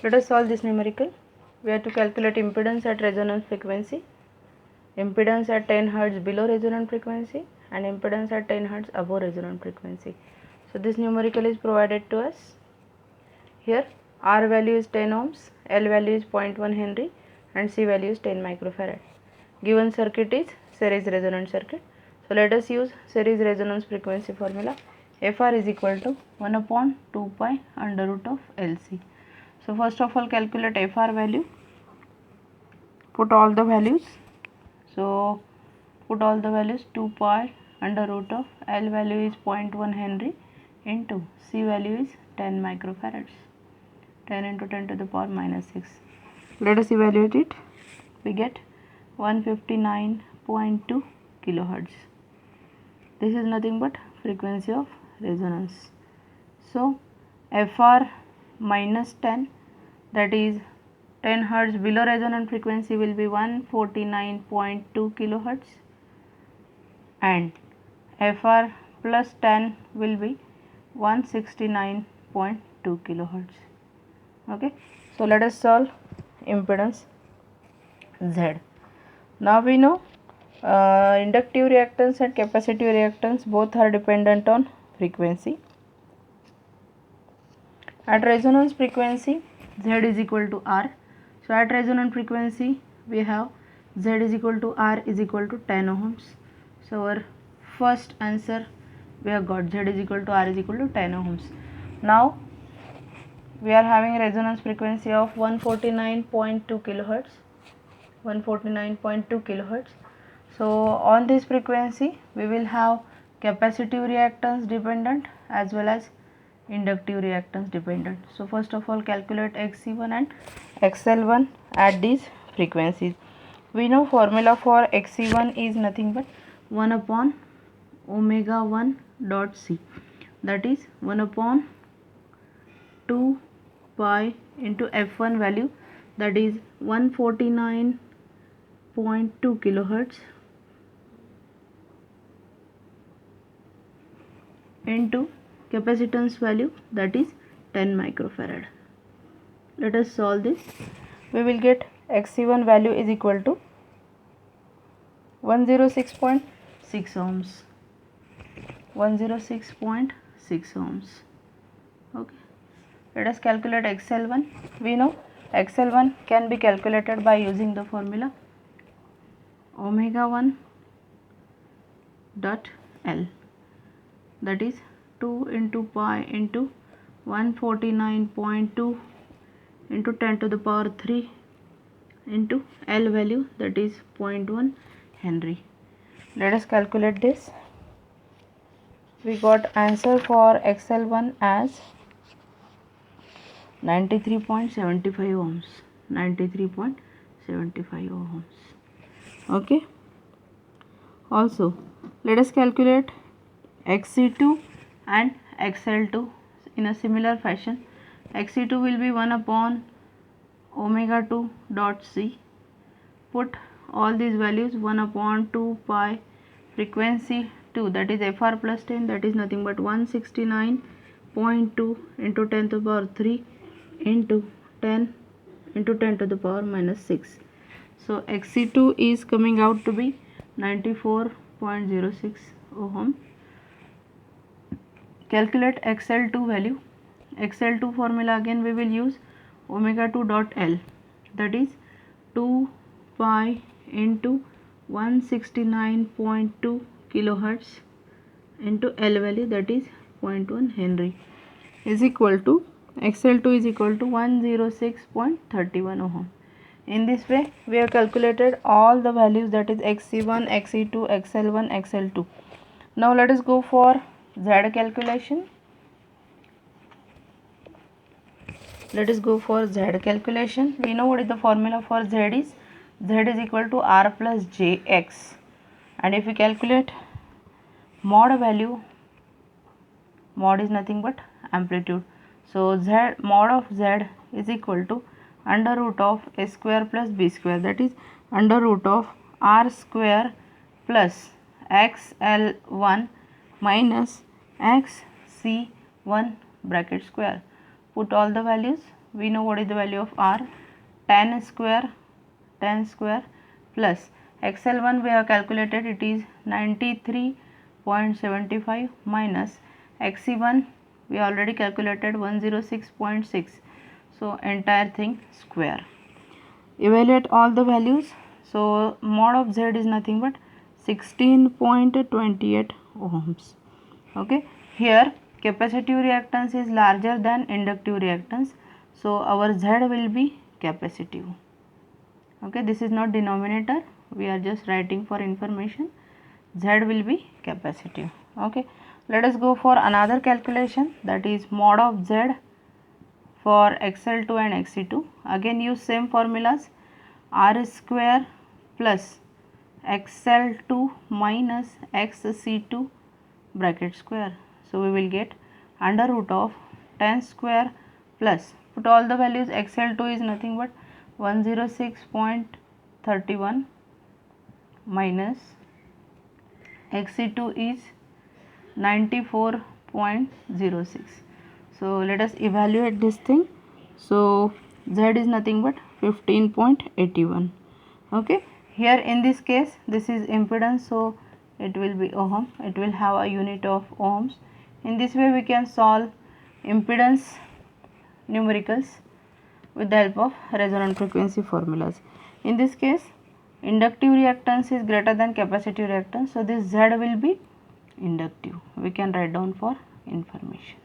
Let us solve this numerical. We have to calculate impedance at resonance frequency, impedance at 10 Hz below resonant frequency, and impedance at 10 Hz above resonant frequency. So this numerical is provided to us. Here R value is 10 ohms, L value is 0.1 Henry, and C value is 10 microfarad. Given circuit is series resonant circuit. So let us use series resonance frequency formula. Fr is equal to 1 upon 2 pi under root of LC. So first of all calculate Fr value, put all the values. So put all the values, 2 pi under root of L value is 0.1 Henry into C value is 10 microfarads, 10 into 10 to the power minus 6. Let us evaluate it. We get 159.2 kilohertz. This is nothing but frequency of resonance. So Fr minus 10, that is 10 Hz below resonant frequency, will be 149.2 kilohertz, and Fr plus 10 will be 169.2 kilohertz. Okay, so let us solve impedance Z. Now we know inductive reactance and capacitive reactance both are dependent on frequency. At resonance frequency, Z is equal to R. So at resonant frequency we have Z is equal to R is equal to 10 ohms. So our first answer we have got, Z is equal to R is equal to 10 ohms. Now we are having resonance frequency of 149.2 kilohertz. 149.2 kilohertz. So on this frequency we will have capacitive reactance dependent as well as inductive reactance dependent. So first of all calculate XC1 and XL1 at these frequencies. We know formula for XC1 is nothing but 1 upon omega 1 dot C, that is 1 upon 2 pi into F1 value, that is 149.2 kilohertz into capacitance value, that is 10 microfarad. Let us solve this. We will get XC1 value is equal to 106.6 ohms. 106.6 ohms. Okay. Let us calculate XL1. We know XL1 can be calculated by using the formula omega 1 dot L, that is 2 into pi into 149.2 into 10 to the power 3 into L value, that is 0.1 Henry. Let us calculate this. We got answer for XL1 as 93.75 ohms. 93.75 ohms. Okay. Also let us calculate XC2 and XL2 in a similar fashion. XC2 will be 1 upon omega 2 dot C. Put all these values, 1 upon 2 pi frequency 2, that is Fr plus 10, that is nothing but 169.2 into 10 to the power 3 into 10 into 10 to the power minus 6. So XC2 is coming out to be 94.06 ohm. Calculate XL2 value. XL2 formula again we will use omega 2 dot L, that is 2 pi into 169.2 kilohertz into L value, that is 0.1 Henry, is equal to XL2 is equal to 106.31 ohm. In this way we have calculated all the values, that is XC1, XC2, XL1, XL2. Now let us go for Z calculation. Let us go for Z calculation. We know what is the formula for Z is. Z is equal to R plus JX, and if we calculate mod value, mod is nothing but amplitude. So Z mod of Z is equal to under root of A square plus B square, that is under root of R square plus XL1 minus XC1 bracket square. Put all the values, we know what is the value of R, 10 square plus XL1 we have calculated, it is 93.75 minus XC1 we already calculated 106.6, so entire thing square. Evaluate all the values. So mod of Z is nothing but 16.28 ohms. Okay, here capacitive reactance is larger than inductive reactance, so our Z will be capacitive. Okay, this is not denominator, we are just writing for information. Z will be capacitive. Okay, let us go for another calculation, that is mod of Z for XL2 and XC2. Again use same formulas, R square plus XL2 minus XC2 bracket square. So we will get under root of 10 square plus, put all the values, XL2 is nothing but 106.31 minus XC2 is 94.06. So let us evaluate this thing. So Z is nothing but 15.81. Okay, here in this case this is impedance, so it will be ohm, it will have a unit of ohms. In this way we can solve impedance numericals with the help of resonant frequency formulas. In this case inductive reactance is greater than capacitive reactance, so this Z will be inductive. We can write down for information.